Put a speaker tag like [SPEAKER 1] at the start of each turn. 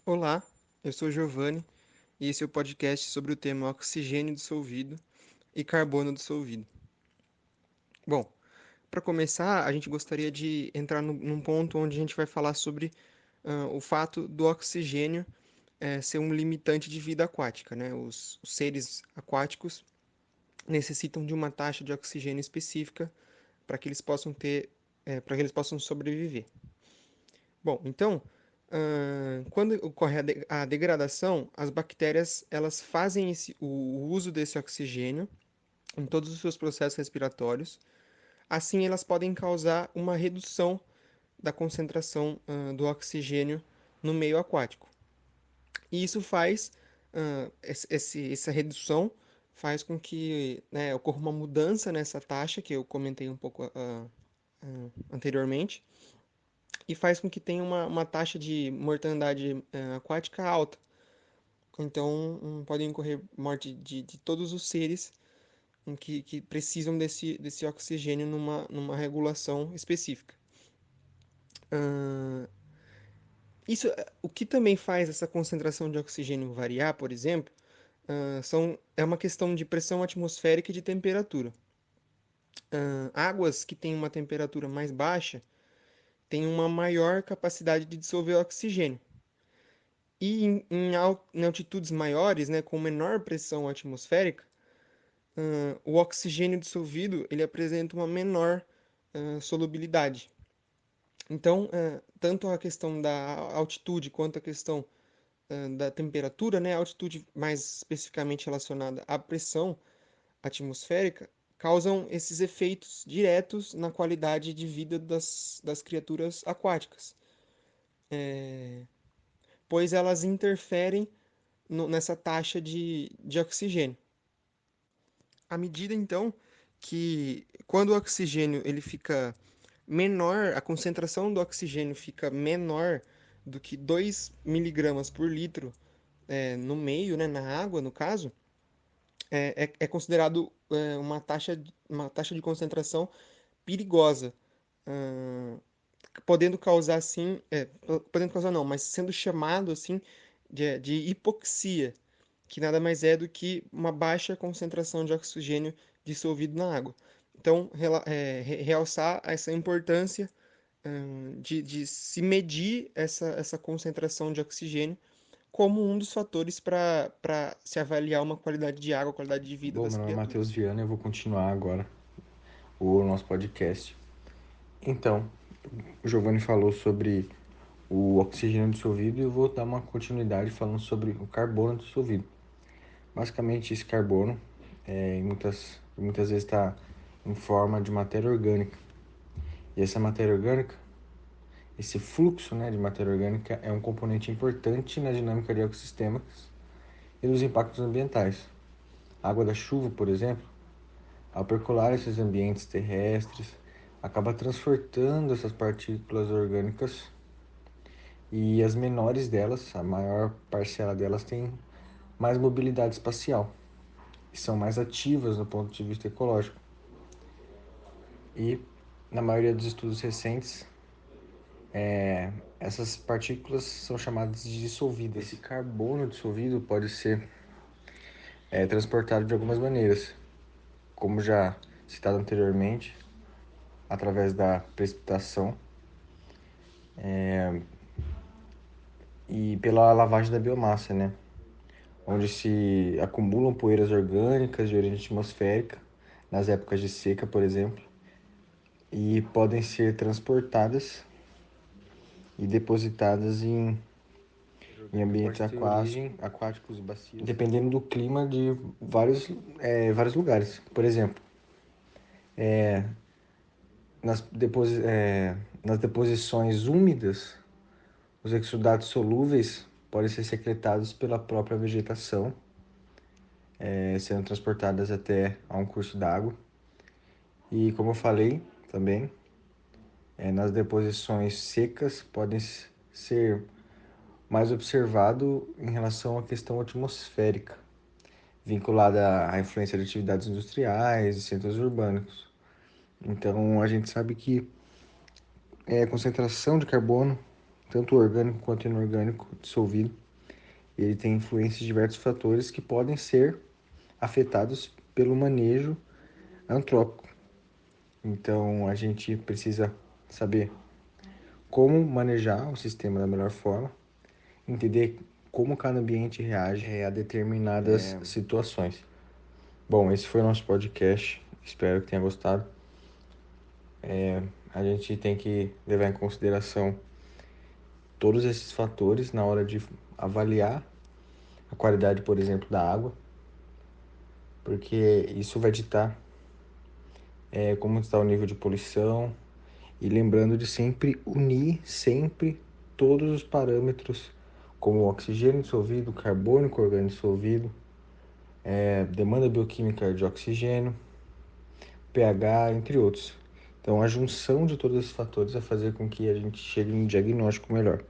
[SPEAKER 1] Olá, eu sou Giovanni e esse é o podcast sobre o tema oxigênio dissolvido e carbono dissolvido. Bom, para começar, a gente gostaria de entrar num ponto onde a gente vai falar sobre o fato do oxigênio ser um limitante de vida aquática, né? Os seres aquáticos necessitam de uma taxa de oxigênio específica para que eles possam para que eles possam sobreviver. Bom, então, quando ocorre a degradação, as bactérias elas fazem o uso desse oxigênio em todos os seus processos respiratórios. Assim, elas podem causar uma redução da concentração do oxigênio no meio aquático. E isso faz, essa redução faz com que, né, ocorra uma mudança nessa taxa que eu comentei um pouco anteriormente, e faz com que tenha uma taxa de mortandade aquática alta. Então, podem ocorrer morte de todos os seres que precisam desse oxigênio numa regulação específica. Ah, o que também faz essa concentração de oxigênio variar, por exemplo, é uma questão de pressão atmosférica e de temperatura. Águas que têm uma temperatura mais baixa têm uma maior capacidade de dissolver oxigênio. E em altitudes maiores, né, com menor pressão atmosférica, o oxigênio dissolvido ele apresenta uma menor solubilidade. Então, tanto a questão da altitude quanto a questão da temperatura, né, a altitude mais especificamente relacionada à pressão atmosférica, causam esses efeitos diretos na qualidade de vida das criaturas aquáticas, pois elas interferem nessa taxa de oxigênio. À medida, então, que quando o oxigênio ele fica menor, a concentração do oxigênio fica menor do que 2 miligramas por litro no meio, né, na água, no caso, é considerado uma taxa de concentração perigosa, ah, podendo causar assim, podendo causar não, mas sendo chamado assim de hipoxia, que nada mais é do que uma baixa concentração de oxigênio dissolvido na água. Então, realçar essa importância de se medir essa concentração de oxigênio como um dos fatores para se avaliar uma qualidade de água, qualidade de vida
[SPEAKER 2] Bom,
[SPEAKER 1] das
[SPEAKER 2] meu nome é Matheus
[SPEAKER 1] criaturas.
[SPEAKER 2] Viana e eu vou continuar agora o nosso podcast. Então, o Giovanni falou sobre o oxigênio dissolvido e eu vou dar uma continuidade falando sobre o carbono dissolvido. Basicamente, esse carbono muitas vezes está em forma de matéria orgânica. E essa matéria orgânica, esse fluxo, né, de matéria orgânica é um componente importante na dinâmica de ecossistemas e dos impactos ambientais. A água da chuva, por exemplo, ao percolar esses ambientes terrestres, acaba transportando essas partículas orgânicas e as menores delas, a maior parcela delas, tem mais mobilidade espacial e são mais ativas no ponto de vista ecológico. E, na maioria dos estudos recentes, essas partículas são chamadas de dissolvidas. Esse carbono dissolvido pode ser transportado de algumas maneiras, como já citado anteriormente, através da precipitação e pela lavagem da biomassa, né? Onde se acumulam poeiras orgânicas de origem atmosférica, nas épocas de seca, por exemplo, e podem ser transportadas e depositadas em ambientes aquáticos e bacias, dependendo do clima de vários lugares. Por exemplo, nas, deposi nas deposições úmidas, os exudatos solúveis podem ser secretados pela própria vegetação, sendo transportadas até a um curso d'água. E como eu falei também, nas deposições secas podem ser mais observado em relação à questão atmosférica, vinculada à influência de atividades industriais e centros urbanos. Então a gente sabe que a concentração de carbono tanto orgânico quanto inorgânico dissolvido. Ele tem influência de diversos fatores que podem ser afetados pelo manejo antrópico. Então, a gente precisa saber como manejar o sistema da melhor forma, entender como cada ambiente reage a determinadas situações. Bom, esse foi o nosso podcast. Espero que tenha gostado. A gente tem que levar em consideração todos esses fatores na hora de avaliar a qualidade, por exemplo, da água, porque isso vai ditar como está o nível de poluição, e lembrando de sempre unir todos os parâmetros, como o oxigênio dissolvido, carbono orgânico dissolvido, demanda bioquímica de oxigênio, pH, entre outros. Então, a junção de todos esses fatores vai fazer com que a gente chegue num diagnóstico melhor.